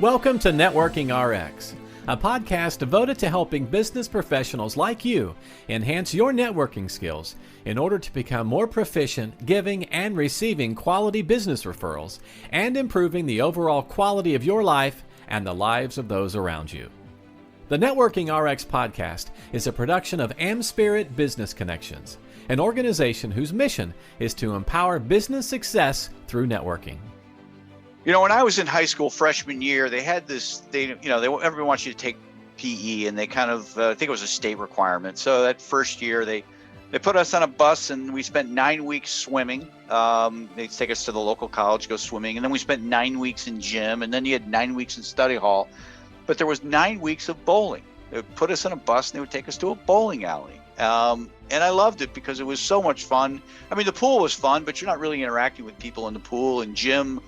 Welcome to Networking RX, a podcast devoted to helping business professionals like you enhance your networking skills in order to become more proficient giving and receiving quality business referrals and improving the overall quality of your life and the lives of those around you. The Networking RX podcast is a production of AmSpirit Business Connections, an organization whose mission is to empower business success through networking. You know, when I was in high school freshman year, they had this, everyone wants you to take PE, and they kind of, I think it was a state requirement. So that first year, they put us on a bus, and we spent 9 weeks swimming. They'd take us to the local college, go swimming, and then we spent 9 weeks in gym, and then you had 9 weeks in study hall. But there was 9 weeks of bowling. They would put us in a bus, and they would take us to a bowling alley. And I loved it because it was so much fun. I mean, the pool was fun, but you're not really interacting with people in the pool. And gym,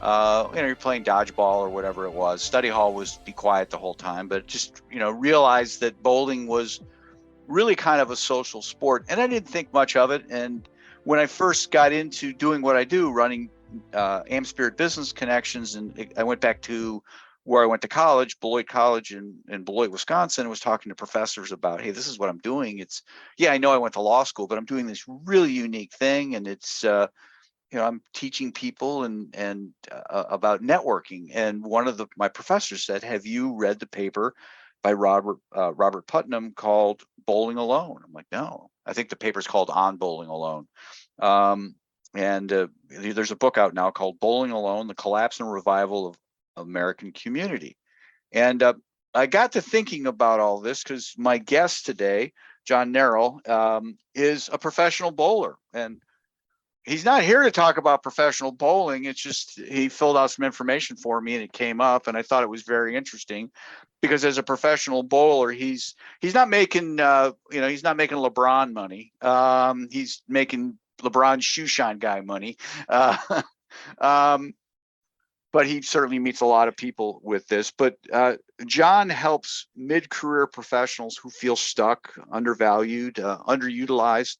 you're playing dodgeball or whatever it was. Study hall was be quiet the whole time, but just, realized that bowling was really kind of a social sport. And I didn't think much of it. And when I first got into doing what I do, running AmSpirit Business Connections, and I went back to where I went to college, Beloit College in Beloit, Wisconsin, and was talking to professors about, hey, this is what I'm doing. I know I went to law school, but I'm doing this really unique thing. And it's, I'm teaching people and about networking. And one of my professors said, have you read the paper by Robert Putnam called Bowling Alone? I'm like, no, I think the paper's called On Bowling Alone. There's a book out now called Bowling Alone, The Collapse and Revival of American Community. And I got to thinking about all this because my guest today, John Nerrell, is a professional bowler. And he's not here to talk about professional bowling. It's just he filled out some information for me and it came up, and I thought it was very interesting because as a professional bowler, he's not making he's not making LeBron money. He's making LeBron shoe shine guy money. But he certainly meets a lot of people with this. But John helps mid-career professionals who feel stuck, undervalued, underutilized.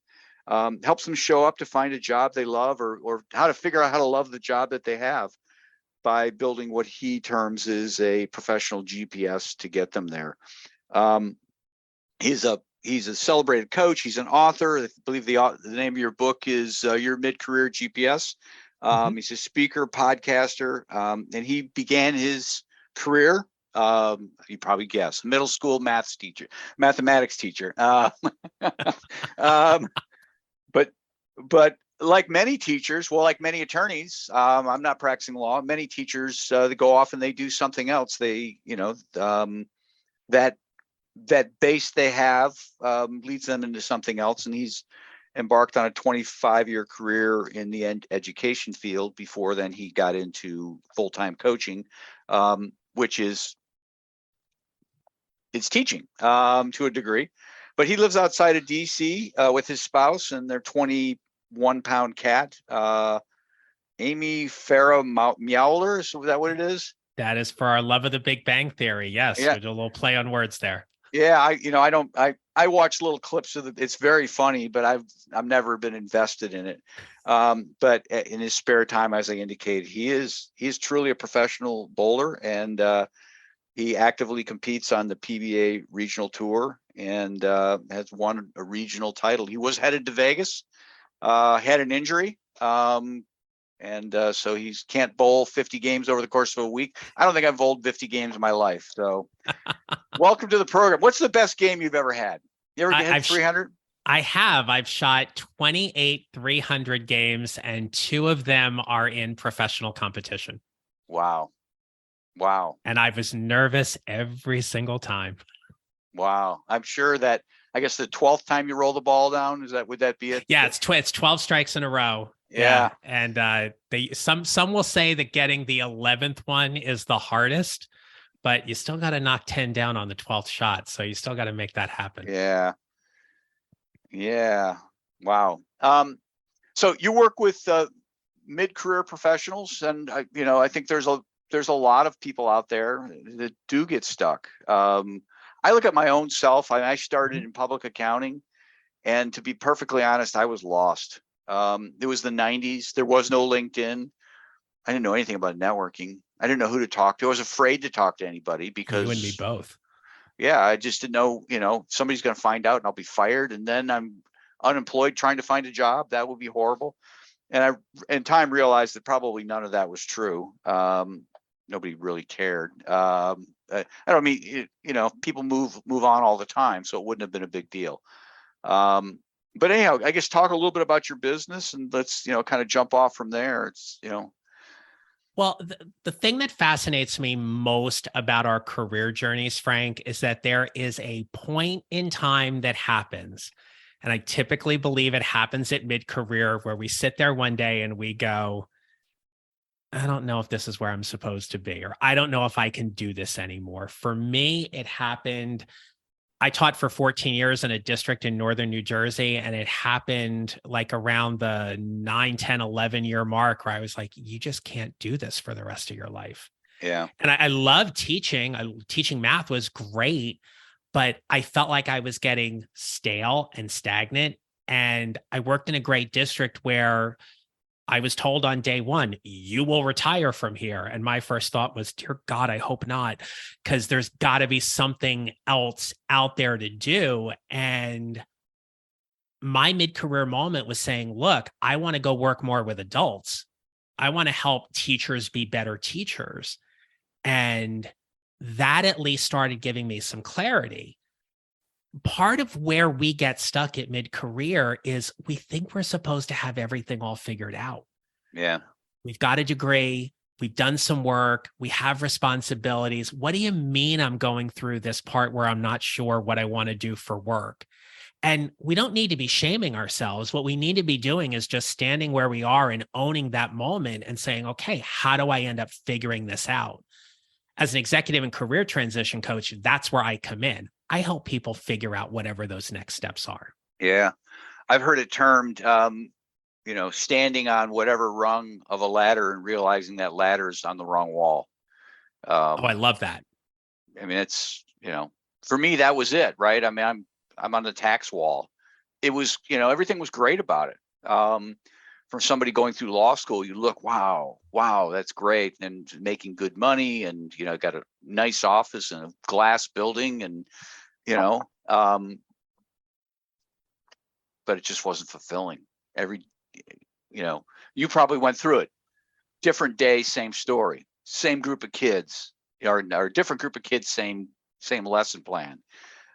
Helps them show up to find a job they love or how to figure out how to love the job that they have by building what he terms is a professional GPS to get them there. He's a celebrated coach. He's an author. I believe the name of your book is Your Mid-Career GPS. He's a speaker, podcaster, and he began his career, you probably guess, middle school mathematics teacher. But like many teachers, like many attorneys, I'm not practicing law. Many teachers, they go off and they do something else. They, that base they have leads them into something else. And he's embarked on a 25-year career in the education field. Before then, he got into full-time coaching, which is it's teaching to a degree. But he lives outside of DC with his spouse and their 21-pound cat, Amy Farrah Meowler. Is that what it is? That is for our love of the Big Bang Theory. Yes, yeah. With a little play on words there. Yeah, I watch little clips of it. It's very funny, but I've never been invested in it. But in his spare time, as I indicated, he is truly a professional bowler, and he actively competes on the PBA regional tour and has won a regional title. He was headed to Vegas, had an injury, so he can't bowl 50 games over the course of a week. I don't think I've bowled 50 games in my life. So welcome to the program. What's the best game you've ever had? You ever hit 300? I have. I've shot 28 300 games, and 2 of them are in professional competition. Wow. And I was nervous every single time. Wow. I'm sure that, I guess the 12th time you roll the ball down, would that be it? Yeah, it's 12 strikes in a row. Yeah. And some will say that getting the 11th one is the hardest, but you still got to knock 10 down on the 12th shot. So you still got to make that happen. Yeah. Wow. So you work with mid-career professionals, and I think there's a lot of people out there that do get stuck. I look at my own self. I started in public accounting, and to be perfectly honest, I was lost. It was the 90s. There was no LinkedIn. I didn't know anything about networking. I didn't know who to talk to. I was afraid to talk to anybody because you and me both. Yeah, I just didn't know, somebody's going to find out and I'll be fired. And then I'm unemployed trying to find a job. That would be horrible. And I, in time, realized that probably none of that was true. Nobody really cared. I don't mean, people move on all the time, so it wouldn't have been a big deal. But anyhow, I guess talk a little bit about your business and let's, kind of jump off from there. It's. Well, the thing that fascinates me most about our career journeys, Frank, is that there is a point in time that happens. And I typically believe it happens at mid-career where we sit there one day and we go, I don't know if this is where I'm supposed to be, or I don't know if I can do this anymore. For me, it happened. I taught for 14 years in a district in northern New Jersey, and it happened like around the 9, 10, 11-year mark where I was like, you just can't do this for the rest of your life. Yeah. And I love teaching. Teaching math was great, but I felt like I was getting stale and stagnant. And I worked in a great district where I was told on day one, you will retire from here. And my first thought was, dear God, I hope not, because there's got to be something else out there to do. And my mid-career moment was saying, look, I want to go work more with adults. I want to help teachers be better teachers. And that at least started giving me some clarity. Part of where we get stuck at mid-career is we think we're supposed to have everything all figured out. Yeah. We've got a degree. We've done some work. We have responsibilities. What do you mean I'm going through this part where I'm not sure what I want to do for work? And we don't need to be shaming ourselves. What we need to be doing is just standing where we are and owning that moment and saying, okay, how do I end up figuring this out? As an executive and career transition coach, that's where I come in. I help people figure out whatever those next steps are. Yeah. I've heard it termed, standing on whatever rung of a ladder and realizing that ladder is on the wrong wall. I love that. I mean, it's, for me, that was it, right? I mean, I'm on the tax wall. It was, everything was great about it. From somebody going through law school, you look, wow, that's great. And making good money and, got a nice office and a glass building and, but it just wasn't fulfilling. You probably went through it. Different day, same story, same group of kids, or different group of kids, same lesson plan.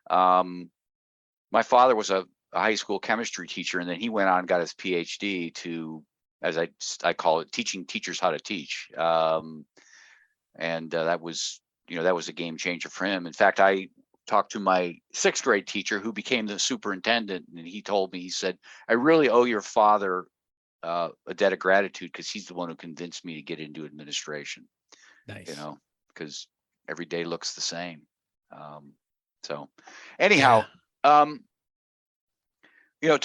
My father was a high school chemistry teacher, and then he went on and got his PhD to, as I call it, teaching teachers how to teach. And that was a game changer for him. In fact, I talked to my 6th grade teacher who became the superintendent, and he told me, he said, I really owe your father a debt of gratitude because he's the one who convinced me to get into administration. Nice. Because every day looks the same. So anyhow, to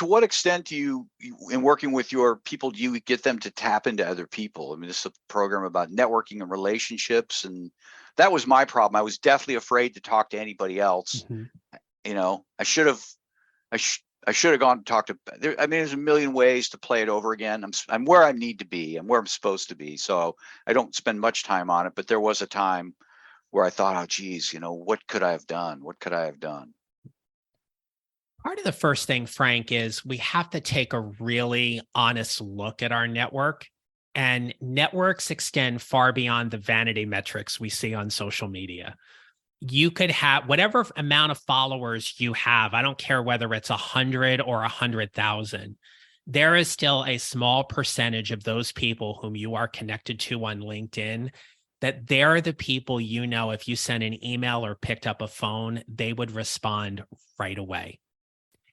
what extent do you, in working with your people, do you get them to tap into other people? I mean, this is a program about networking and relationships, and that was my problem. I was definitely afraid to talk to anybody else. Mm-hmm. I should have gone to talk to. There's a million ways to play it over again. I'm where I need to be. I'm where I'm supposed to be. So I don't spend much time on it. But there was a time where I thought, oh, geez, what could I have done? What could I have done? Part of the first thing, Frank, is we have to take a really honest look at our network. And networks extend far beyond the vanity metrics we see on social media. You could have whatever amount of followers you have. I don't care whether it's 100 or 100,000. There is still a small percentage of those people whom you are connected to on LinkedIn that they're the people, if you sent an email or picked up a phone, they would respond right away.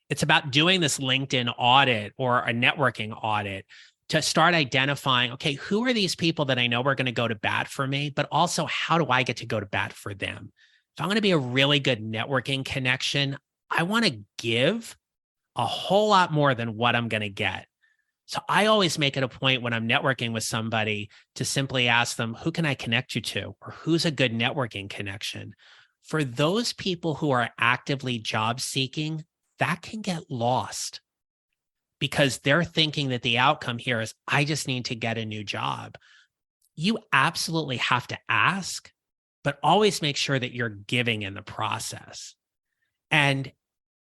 It's about doing this LinkedIn audit or a networking audit to start identifying, okay, who are these people that I know are going to go to bat for me, but also how do I get to go to bat for them? If I'm going to be a really good networking connection, I want to give a whole lot more than what I'm going to get. So I always make it a point when I'm networking with somebody to simply ask them, who can I connect you to? Or who's a good networking connection? For those people who are actively job seeking, that can get lost because they're thinking that the outcome here is, I just need to get a new job. you absolutely have to ask, but always make sure that you're giving in the process. And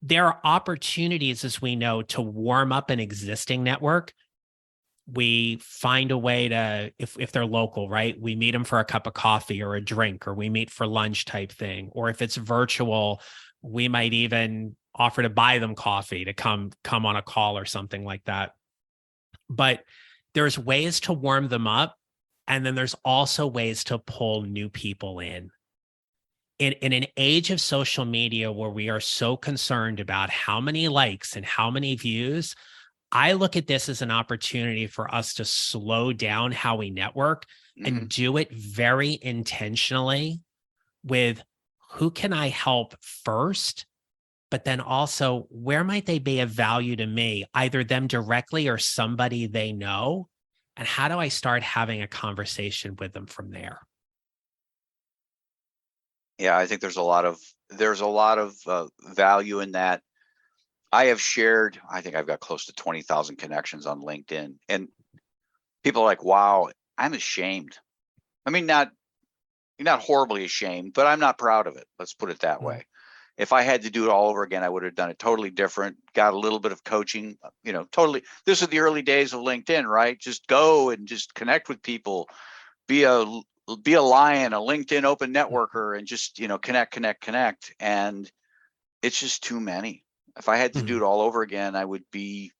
there are opportunities, as we know, to warm up an existing network. We find a way to, if they're local, right? We meet them for a cup of coffee or a drink, or we meet for lunch type thing. Or if it's virtual, we might even offer to buy them coffee to come on a call or something like that. But there's ways to warm them up. And then there's also ways to pull new people in. In an age of social media where we are so concerned about how many likes and how many views, I look at this as an opportunity for us to slow down how we network and do it very intentionally with who can I help first, but then also where might they be of value to me, either them directly or somebody they know, and how do I start having a conversation with them from there? Yeah, I think there's a lot of value in that. I have shared, I think I've got close to 20,000 connections on LinkedIn, and people are like, wow, I'm ashamed. I mean, not horribly ashamed, but I'm not proud of it. Let's put it that way. If I had to do it all over again, I would have done it totally different, got a little bit of coaching, totally. This is the early days of LinkedIn, right? Just go and just connect with people, be a lion, a LinkedIn open networker, and just, connect. And it's just too many. If I had to do it all over again, I would be,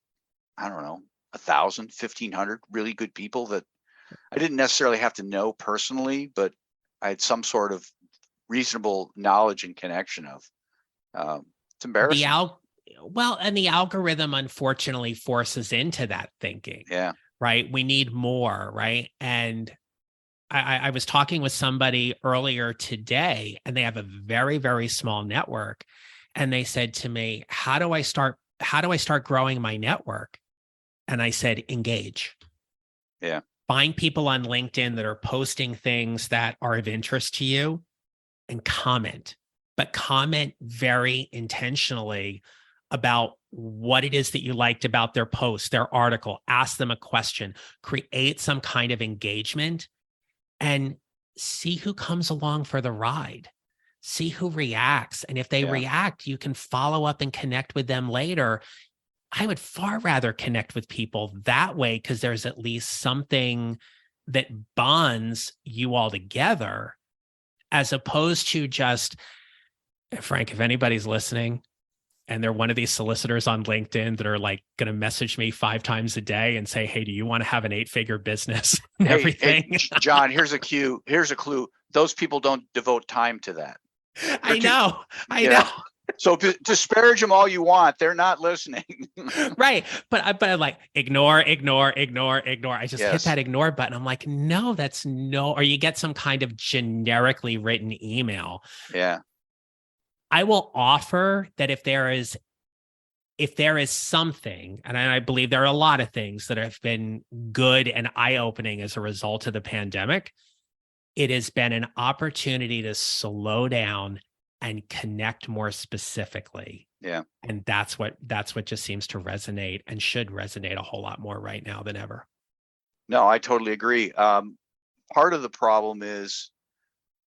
I don't know, 1,000, 1,500 really good people that I didn't necessarily have to know personally, but I had some sort of reasonable knowledge and connection of. It's embarrassing. And the algorithm unfortunately forces into that thinking. Yeah. Right. We need more. Right. And I was talking with somebody earlier today, and they have a very, very small network. And they said to me, how do I start growing my network? And I said, engage. Yeah. Find people on LinkedIn that are posting things that are of interest to you and comment, but comment very intentionally about what it is that you liked about their post, their article. Ask them a question, create some kind of engagement, and see who comes along for the ride. See who reacts. And if they react, you can follow up and connect with them later. I would far rather connect with people that way, because there's at least something that bonds you all together, as opposed to just, Frank, if anybody's listening and they're one of these solicitors on LinkedIn that are like going to message me 5 times a day and say, hey, do you want to have an 8-figure business and everything? Hey, John, here's a clue. Those people don't devote time to that. I know. So disparage them all you want. They're not listening. Right. But I'm like, ignore. I just hit that ignore button. I'm like, no, that's no. Or you get some kind of generically written email. Yeah. I will offer that if there is something, and I believe there are a lot of things that have been good and eye-opening as a result of the pandemic, it has been an opportunity to slow down and connect more specifically. Yeah. And that's what just seems to resonate, and should resonate a whole lot more right now than ever. No, I totally agree. Part of the problem is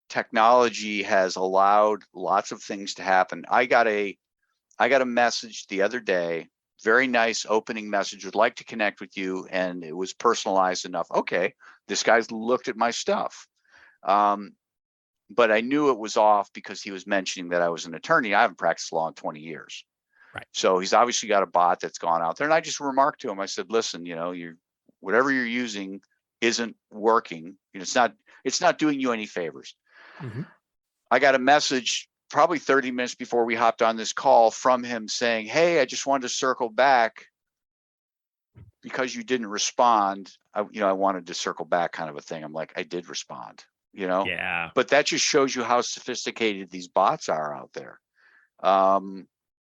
technology has allowed lots of things to happen. I got a message the other day, very nice opening message, would like to connect with you, and it was personalized enough. Okay, this guy's looked at my stuff. But I knew it was off because he was mentioning that I was an attorney. I haven't practiced law in 20 years. Right. So he's obviously got a bot that's gone out there. And I just remarked to him, I said, listen, whatever you're using isn't working. It's not doing you any favors. Mm-hmm. I got a message probably 30 minutes before we hopped on this call from him saying, hey, I just wanted to circle back because you didn't respond. I wanted to circle back, kind of a thing. I'm like, I did respond. Yeah. But that just shows you how sophisticated these bots are out there.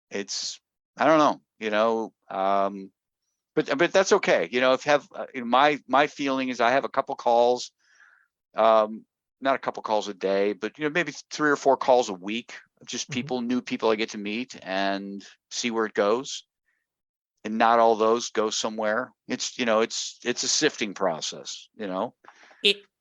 It's, I don't know, but that's okay. My feeling is I have a couple calls, not a couple calls a day, but maybe 3 or 4 calls a week, just new people I get to meet and see where it goes. And not all those go somewhere. It's a sifting process,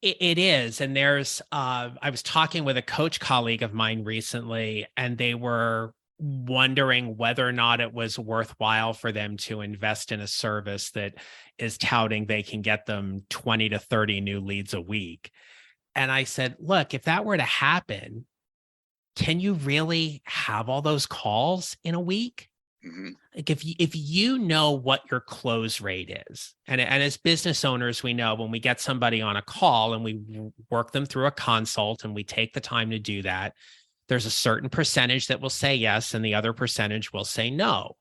It is. And there's, I was talking with a coach colleague of mine recently, and they were wondering whether or not it was worthwhile for them to invest in a service that is touting they can get them 20 to 30 new leads a week. And I said, look, if that were to happen, can you really have all those calls in a week? Mm-hmm. Like if you know what your close rate is, and as business owners, we know when we get somebody on a call and we work them through a consult and we take the time to do that, there's a certain percentage that will say yes and the other percentage will say no.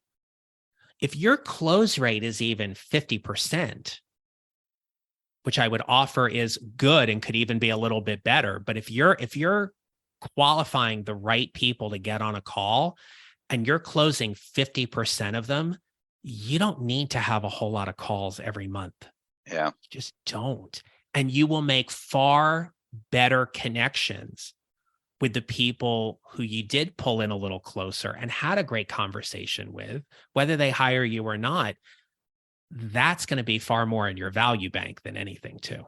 If your close rate is even 50%, which I would offer is good and could even be a little bit better, but if you're qualifying the right people to get on a call and you're closing 50% of them, you don't need to have a whole lot of calls every month. Yeah. You just don't. And you will make far better connections with the people who you did pull in a little closer and had a great conversation with, whether they hire you or not. That's going to be far more in your value bank than anything too.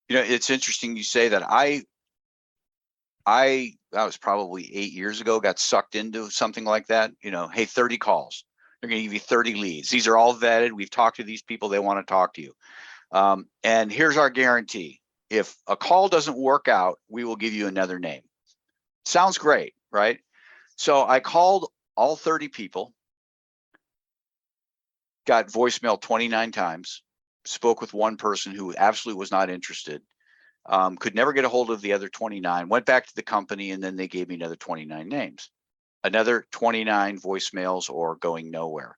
It's interesting you say that. That was probably 8 years ago, got sucked into something like that. Hey, 30 calls. They're going to give you 30 leads. These are all vetted. We've talked to these people. They want to talk to you. And here's our guarantee. If a call doesn't work out, we will give you another name. Sounds great, right? So I called all 30 people, got voicemail 29 times, spoke with one person who absolutely was not interested. Could never get a hold of the other 29, went back to the company, and then they gave me another 29 names, another 29 voicemails or going nowhere.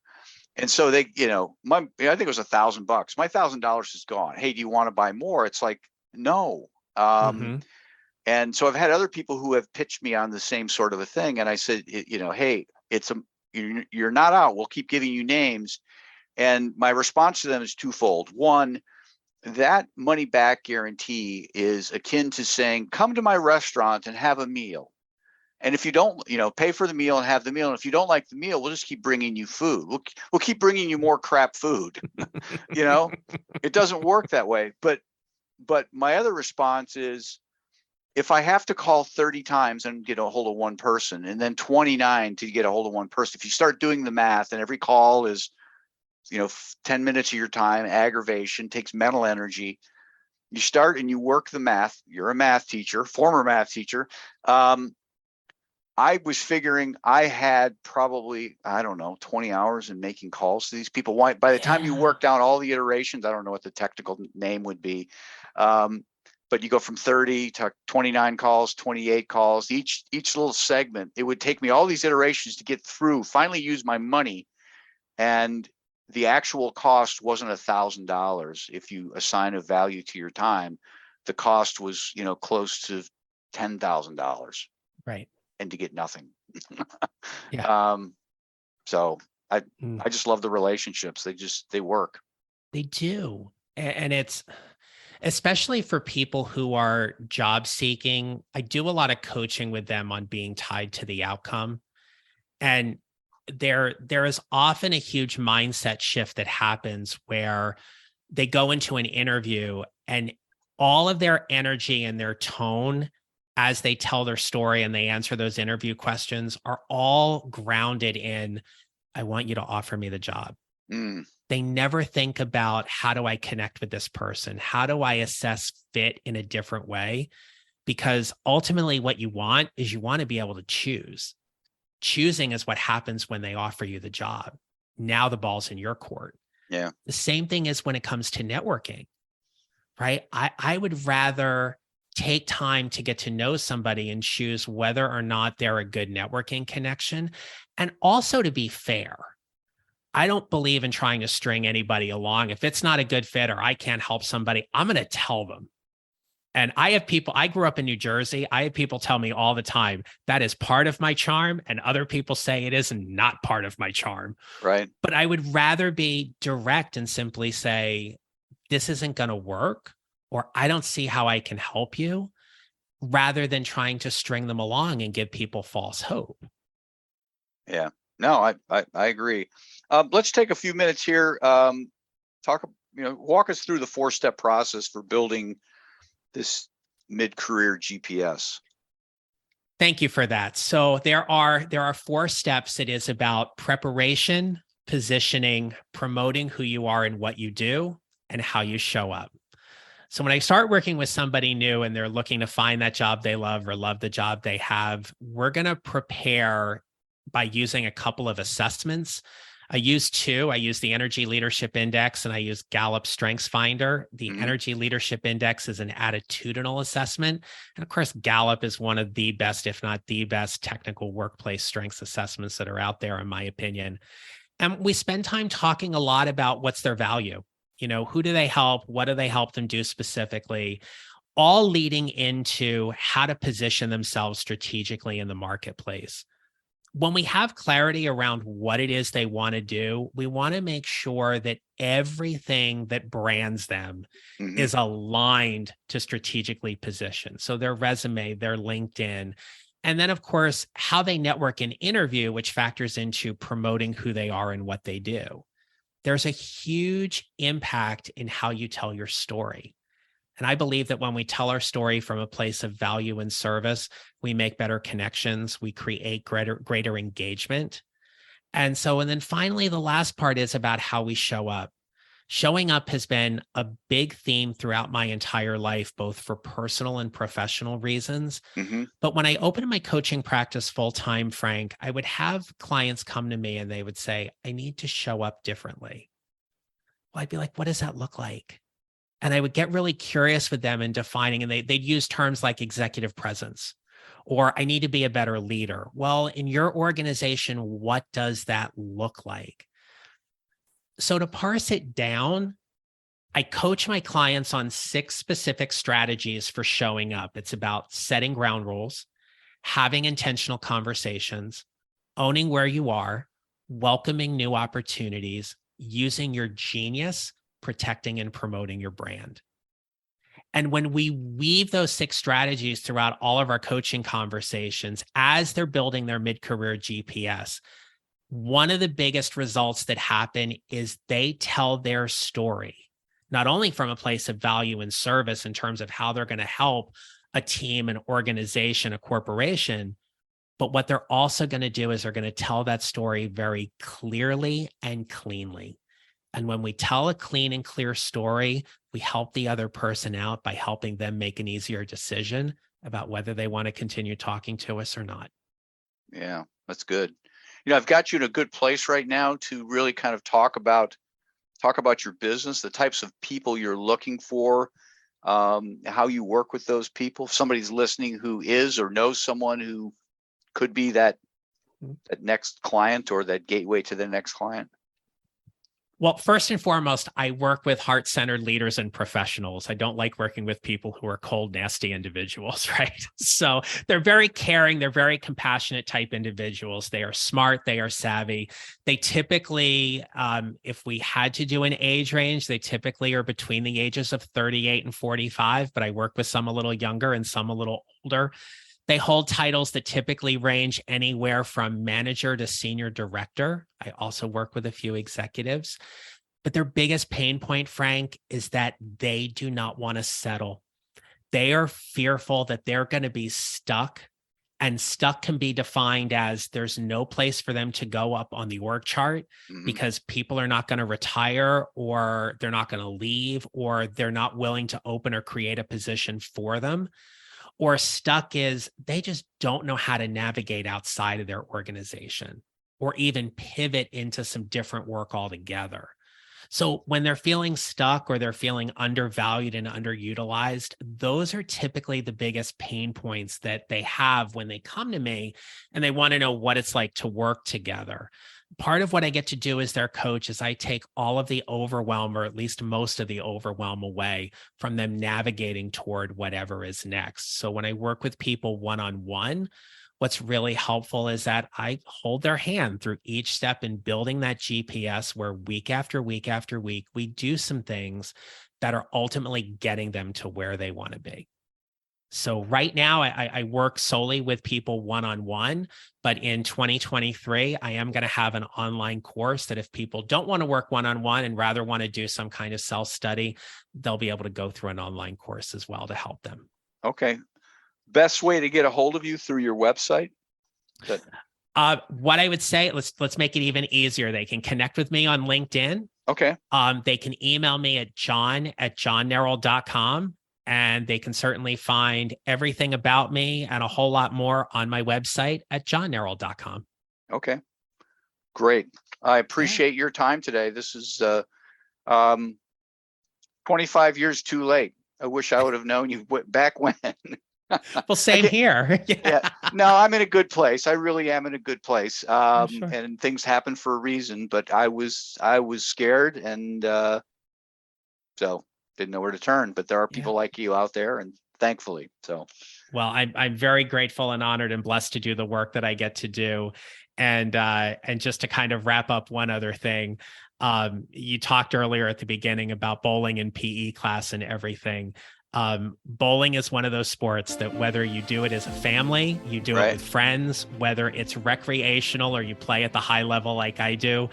And so they, I think it was $1,000. My $1,000 is gone. Hey, do you want to buy more? It's like, no. And so I've had other people who have pitched me on the same sort of a thing. And I said, hey, you're not out. We'll keep giving you names. And my response to them is twofold. One, that money back guarantee is akin to saying, come to my restaurant and have a meal. And if you don't, pay for the meal and have the meal. And if you don't like the meal, we'll just keep bringing you food. We'll keep bringing you more crap food. It doesn't work that way. But my other response is, if I have to call 30 times and get a hold of one person, and then 29 to get a hold of one person, if you start doing the math and every call is 10 minutes of your time, aggravation, takes mental energy. You start and you work the math. You're a math teacher, former math teacher. I was figuring I had probably, 20 hours in making calls to these people. By the time you work down all the iterations, I don't know what the technical name would be. But you go from 30 to 29 calls, 28 calls, each little segment. It would take me all these iterations to get through, finally use my money. And the actual cost wasn't $1,000. If you assign a value to your time, the cost was, close to $10,000. Right. And to get nothing. Yeah. So I just love the relationships. They work. They do. And it's, especially for people who are job seeking, I do a lot of coaching with them on being tied to the outcome. And there is often a huge mindset shift that happens where they go into an interview and all of their energy and their tone as they tell their story and they answer those interview questions are all grounded in, I want you to offer me the job. They never think about, how do I connect with this person? How do I assess fit in a different way? Because ultimately what you want is you want to be able to choose. Choosing is what happens when they offer you the job. Now the ball's in your court. Yeah. The same thing is when it comes to networking, right? I would rather take time to get to know somebody and choose whether or not they're a good networking connection. And also, to be fair, I don't believe in trying to string anybody along. If it's not a good fit or I can't help somebody, I'm going to tell them. And I have people, I grew up in New Jersey. I have people tell me all the time that is part of my charm. And other people say it is not part of my charm. Right. But I would rather be direct and simply say, this isn't going to work, or I don't see how I can help you, rather than trying to string them along and give people false hope. Yeah, no, I agree. Let's take a few minutes here. Walk us through the 4-step process for building this mid-career GPS? Thank you for that. So there are 4 steps. It is about preparation, positioning, promoting who you are and what you do, and how you show up. So when I start working with somebody new and they're looking to find that job they love or love the job they have, we're going to prepare by using a couple of assessments. I use 2. I use the Energy Leadership Index and I use Gallup Strengths Finder. The Energy Leadership Index is an attitudinal assessment. And of course, Gallup is one of the best, if not the best, technical workplace strengths assessments that are out there, in my opinion. And we spend time talking a lot about what's their value. Who do they help? What do they help them do specifically? All leading into how to position themselves strategically in the marketplace. When we have clarity around what it is they want to do, we want to make sure that everything that brands them is aligned to strategically position. So their resume, their LinkedIn, and then, of course, how they network and interview, which factors into promoting who they are and what they do. There's a huge impact in how you tell your story. And I believe that when we tell our story from a place of value and service, we make better connections, we create greater engagement. And then finally, the last part is about how we show up. Showing up has been a big theme throughout my entire life, both for personal and professional reasons. But when I opened my coaching practice full-time, Frank, I would have clients come to me and they would say, I need to show up differently. Well, I'd be like, what does that look like? And I would get really curious with them in defining, and they'd use terms like executive presence, or I need to be a better leader. Well, in your organization, what does that look like? So to parse it down, I coach my clients on 6 specific strategies for showing up. It's about setting ground rules, having intentional conversations, owning where you are, welcoming new opportunities, using your genius, protecting and promoting your brand. And when we weave those 6 strategies throughout all of our coaching conversations, as they're building their mid-career GPS, one of the biggest results that happen is they tell their story, not only from a place of value and service in terms of how they're going to help a team, an organization, a corporation, but what they're also going to do is they're going to tell that story very clearly and cleanly. And when we tell a clean and clear story, we help the other person out by helping them make an easier decision about whether they want to continue talking to us or not. Yeah, that's good. I've got you in a good place right now to really kind of talk about your business, the types of people you're looking for, how you work with those people. If somebody's listening who is or knows someone who could be that next client or that gateway to the next client. Well, first and foremost, I work with heart-centered leaders and professionals. I don't like working with people who are cold, nasty individuals, right? So they're very caring. They're very compassionate type individuals. They are smart. They are savvy. They typically, if we had to do an age range, they typically are between the ages of 38 and 45, but I work with some a little younger and some a little older. They hold titles that typically range anywhere from manager to senior director. I also work with a few executives, but their biggest pain point, Frank, is that they do not want to settle. They are fearful that they're going to be stuck, and stuck can be defined as there's no place for them to go up on the org chart because people are not going to retire, or they're not going to leave, or they're not willing to open or create a position for them. Or stuck is they just don't know how to navigate outside of their organization or even pivot into some different work altogether. So when they're feeling stuck or they're feeling undervalued and underutilized, those are typically the biggest pain points that they have when they come to me and they want to know what it's like to work together. Part of what I get to do as their coach is I take all of the overwhelm, or at least most of the overwhelm, away from them navigating toward whatever is next. So when I work with people one-on-one, what's really helpful is that I hold their hand through each step in building that GPS, where week after week after week, we do some things that are ultimately getting them to where they want to be. So right now I work solely with people one-on-one, but in 2023, I am going to have an online course that if people don't want to work one-on-one and rather want to do some kind of self-study, they'll be able to go through an online course as well to help them. Okay. Best way to get a hold of you through your website? What I would say, let's make it even easier. They can connect with me on LinkedIn. Okay. They can email me at john@johnneral.com. And they can certainly find everything about me and a whole lot more on my website at johnneral.com. Okay, great. I appreciate your time today. This is 25 years too late. I wish I would have known you back when. Well, same here. Yeah. No, I'm in a good place. I really am in a good place. Sure. And things happen for a reason, but I was scared and so didn't know where to turn, but there are people like you out there, and thankfully. So, well, I'm very grateful and honored and blessed to do the work that I get to do. And just to kind of wrap up one other thing, you talked earlier at the beginning about bowling and PE class and everything. Bowling is one of those sports that whether you do it as a family, you do it with friends, whether it's recreational or you play at the high level like I do,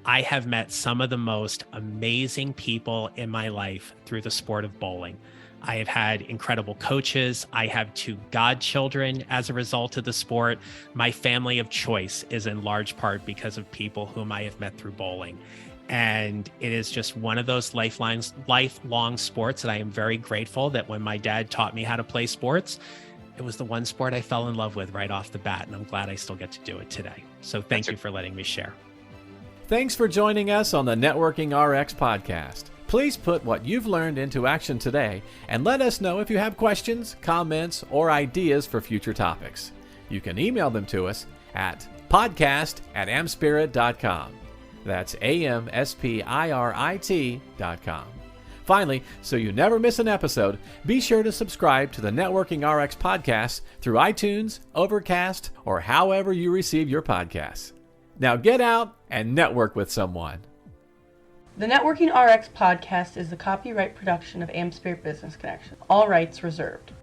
I have met some of the most amazing people in my life through the sport of bowling. I have had incredible coaches. I have 2 godchildren as a result of the sport. My family of choice is in large part because of people whom I have met through bowling. And it is just one of those lifelong sports that I am very grateful that when my dad taught me how to play sports, it was the one sport I fell in love with right off the bat. And I'm glad I still get to do it today. So thank you for letting me share. Thanks for joining us on the Networking RX podcast. Please put what you've learned into action today and let us know if you have questions, comments, or ideas for future topics. You can email them to us at podcast@amspirit.com. That's AmSpirit.com. Finally, so you never miss an episode, be sure to subscribe to the Networking RX podcast through iTunes, Overcast, or however you receive your podcasts. Now get out and network with someone. The Networking RX podcast is the copyright production of AmSpirit Business Connection. All rights reserved.